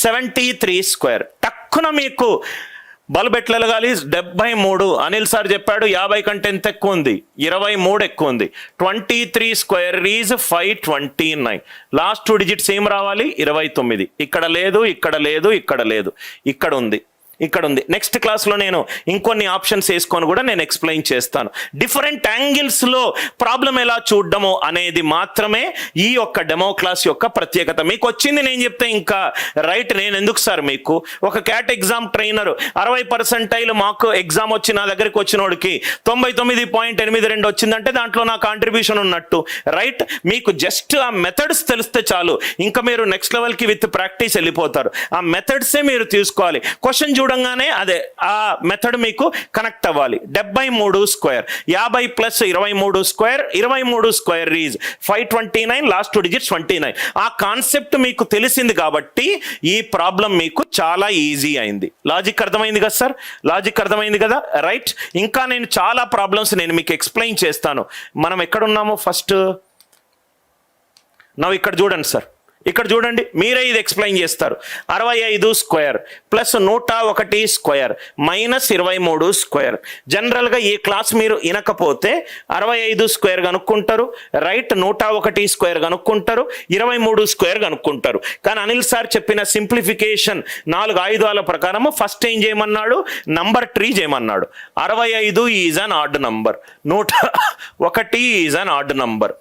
73 square. టక్కున మీకు bulb ఎట్లా వెలగాలి? 73. అనిల్ సార్ చెప్పాడు 50 కంటే ఎంత ఎక్కువ ఉంది? 23 ఎక్కువ ఉంది. 23 స్క్వేర్ ఈజ్ 529. లాస్ట్ 2 డిజిట్స్ ఏం రావాలి? 29. ఇక్కడ లేదు, ఇక్కడ లేదు, ఇక్కడ లేదు, ఇక్కడ ఉంది, ఇక్కడ ఉంది. నెక్స్ట్ క్లాస్లో నేను ఇంకొన్ని ఆప్షన్స్ వేసుకొని కూడా నేను ఎక్స్ప్లెయిన్ చేస్తాను. డిఫరెంట్ యాంగిల్స్లో ప్రాబ్లం ఎలా చూడడము అనేది మాత్రమే ఈ యొక్క డెమో క్లాస్ యొక్క ప్రత్యేకత. మీకు వచ్చింది నేను చెప్తే ఇంకా రైట్, నేను ఎందుకు సార్ మీకు ఒక క్యాట్ ఎగ్జామ్ ట్రైనర్ 60% మాకు ఎగ్జామ్ వచ్చి నా దగ్గరికి వచ్చినోడికి 99.82 వచ్చిందంటే దాంట్లో నా కాంట్రిబ్యూషన్ ఉన్నట్టు రైట్. మీకు జస్ట్ ఆ మెథడ్స్ తెలిస్తే చాలు, ఇంకా మీరు నెక్స్ట్ లెవెల్కి విత్ ప్రాక్టీస్ వెళ్ళిపోతారు. ఆ మెథడ్సే మీరు తీసుకోవాలి. క్వశ్చన్ చూడంగానే అదే ఆ మెథడ్ మీకు కనెక్ట్ అవ్వాలి. 73 square 50 plus 23 square, 23 square is 529. Last 2 digits 29. ఆ కాన్సెప్ట్ మీకు తెలిసింది కాబట్టి ఈ ప్రాబ్లం మీకు చాలా ఈజీ అయింది. లాజిక్ అర్థమైంది కదా సార్? లాజిక్ అర్థమైంది కదా రైట్. ఇంకా నేను చాలా ప్రాబ్లమ్స్ నేను మీకు ఎక్స్ప్లెయిన్ చేస్తాను. మనం ఎక్కడున్నామో ఫస్ట్ నవ్వు ఇక్కడ చూడండి సార్, ఇక్కడ చూడండి, మీరే ఇది ఎక్స్ప్లెయిన్ చేస్తారు. 65 square plus 101 square minus 23 square. జనరల్గా ఈ క్లాస్ మీరు వినకపోతే 65 స్క్వేర్ కనుక్కుంటారు రైట్, 101 స్క్వేర్ కనుక్కుంటారు, 23 స్క్వేర్ కనుక్కుంటారు. కానీ అనిల్ సార్ చెప్పిన సింప్లిఫికేషన్ 4 ఆయుధాల ప్రకారము ఫస్ట్ ఏం చేయమన్నాడు? నంబర్ ట్రీ చేయమన్నాడు. 65 is an odd number, 101 is an odd number,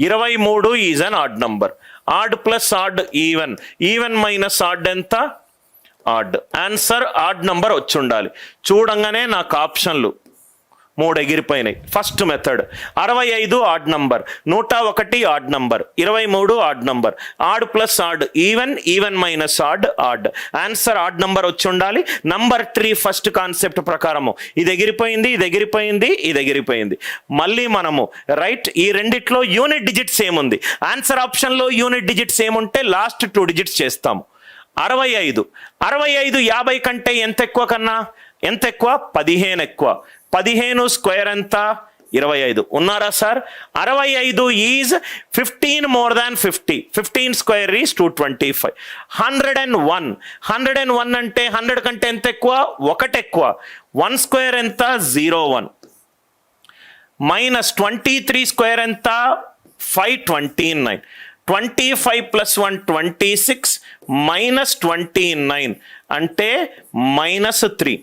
23 is an odd number. Odd plus odd even, even minus odd ఎంత? ఆడ్. ఆన్సర్ ఆడ్ నంబర్ వచ్చి ఉండాలి. చూడంగానే నాకు ఆప్షన్లు 3 ఎగిరిపోయినాయి. First method 65 odd number, 101 odd number, 23 odd number. Odd plus odd even, even minus odd odd. Answer odd number వచ్చి ఉండాలి. Number tree first concept ప్రకారము ఇది ఎగిరిపోయింది, ఇది ఎగిరిపోయింది, ఇది ఎగిరిపోయింది. మళ్ళీ మనము రైట్ ఈ రెండిట్లో యూనిట్ డిజిట్స్ ఏముంది? ఆన్సర్ ఆప్షన్లో యూనిట్ డిజిట్స్ ఏముంటే లాస్ట్ 2 డిజిట్స్ చేస్తాము. 65 50 కంటే ఎంత ఎక్కువ కన్నా? ఎంత ఎక్కువ? 15 ఎక్కువ. 15 స్క్వేర్ ఎంత? 25. ఉన్నారా sir? 65 is 15 more than 50. 15 square is 225. 101. 101 అంటే 100 కంటే ఎంత ఎక్కువ? 1 ఎక్కువ. 1 స్క్వేర్ ఎంత? 01. మైనస్ 23 స్క్వేర్ ఎంత? 529. 25 ప్లస్ 1 26 మైనస్ 29 అంటే -3.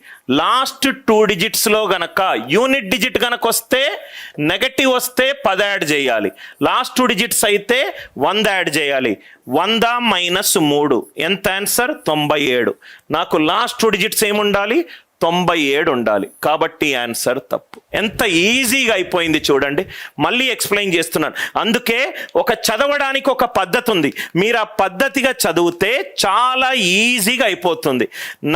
లాస్ట్ 2 డిజిట్స్లో గనక యూనిట్ డిజిట్ కనుక వస్తే నెగటివ్ వస్తే 10 యాడ్ చేయాలి. లాస్ట్ 2 డిజిట్స్ అయితే 100 యాడ్ చేయాలి. 100 మైనస్ 3 ఎంత? ఆన్సర్ 97. నాకు లాస్ట్ 2 డిజిట్స్ ఏముండాలి? 97 ఉండాలి. కాబట్టి ఆన్సర్ తప్పు. ఎంత ఈజీగా అయిపోయింది చూడండి. మళ్ళీ ఎక్స్ప్లెయిన్ చేస్తున్నాను. అందుకే ఒక చదవడానికి ఒక పద్ధతి ఉంది. మీరు ఆ పద్ధతిగా చదివితే చాలా ఈజీగా అయిపోతుంది.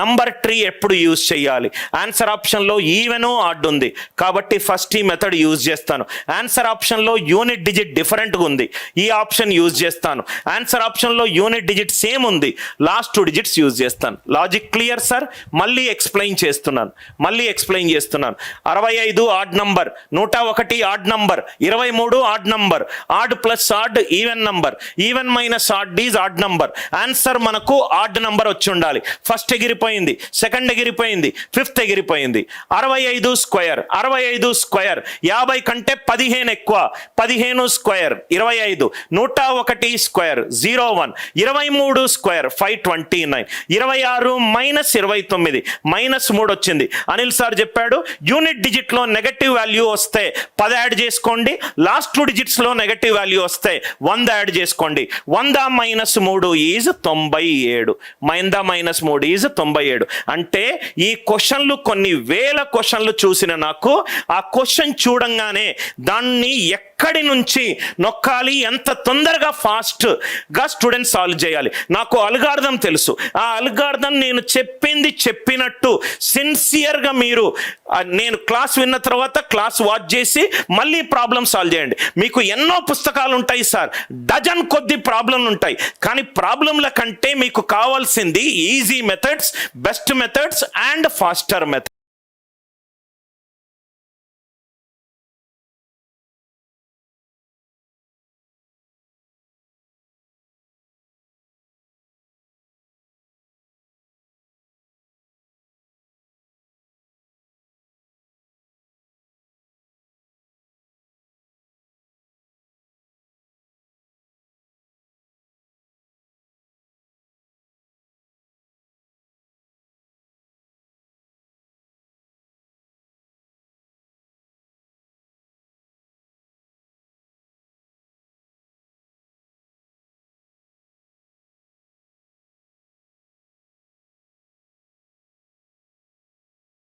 నంబర్ ట్రీ ఎప్పుడు యూజ్ చేయాలి? ఆన్సర్ ఆప్షన్లో ఈవెన్ ఆడ్ ఉంది కాబట్టి ఫస్ట్ ఈ మెథడ్ యూజ్ చేస్తాను. ఆన్సర్ ఆప్షన్లో యూనిట్ డిజిట్ డిఫరెంట్గా ఉంది, ఈ ఆప్షన్ యూజ్ చేస్తాను. ఆన్సర్ ఆప్షన్లో యూనిట్ డిజిట్ సేమ్ ఉంది, లాస్ట్ 2 డిజిట్స్ యూజ్ చేస్తాను. Logic clear sir? మళ్ళీ ఎక్స్ప్లెయిన్ చేస్తున్నాను. 65 odd number, 101 odd number, 23 odd number. Odd plus odd even number, even minus add is odd number. Answer మనకు add number వచ్చి ఉండాలి. First ఎగిరిపోయింది, second ఎగిరిపోయింది, fifth ఎగిరిపోయింది. 65 స్క్వేర్ 50 కంటే 15 ఎక్కువ. 15 square 25. 101 square 01. 23 square 529. 26 minus 29 minus 3 వచ్చింది. అనిల్ సార్ చెప్పాడు యూనిట్ డిజిట్ లో నెగటివ్ వాల్యూ వస్తే 10 యాడ్ చేసుకోండి. లాస్ట్ 2 డిజిట్స్ లో నెగటివ్ వాల్యూ వస్తే 100 యాడ్ చేసుకోండి. 100 మైనస్ 3 ఈజ్ 97. 100 minus 3 is 97. అంటే ఈ క్వశ్చన్లు కొన్ని వేల క్వశ్చన్లు చూసిన నాకు ఆ క్వశ్చన్ చూడంగానే దాన్ని ఎక్కడి నుంచి నొక్కాలి, ఎంత తొందరగా ఫాస్ట్గా స్టూడెంట్ సాల్వ్ చేయాలి. నాకు అల్గారిథం తెలుసు. ఆ అల్గారిథం నేను చెప్పింది చెప్పినట్టు సిన్సియర్గా మీరు నేను క్లాస్ విన్న తర్వాత క్లాస్ వాచ్ చేసి మళ్ళీ ప్రాబ్లం సాల్వ్ చేయండి. మీకు ఎన్నో పుస్తకాలు ఉంటాయి సార్, డజన్ కొద్ది ప్రాబ్లంలు ఉంటాయి. కానీ ప్రాబ్లంల కంటే మీకు కావాల్సింది easy methods, best methods and faster methods.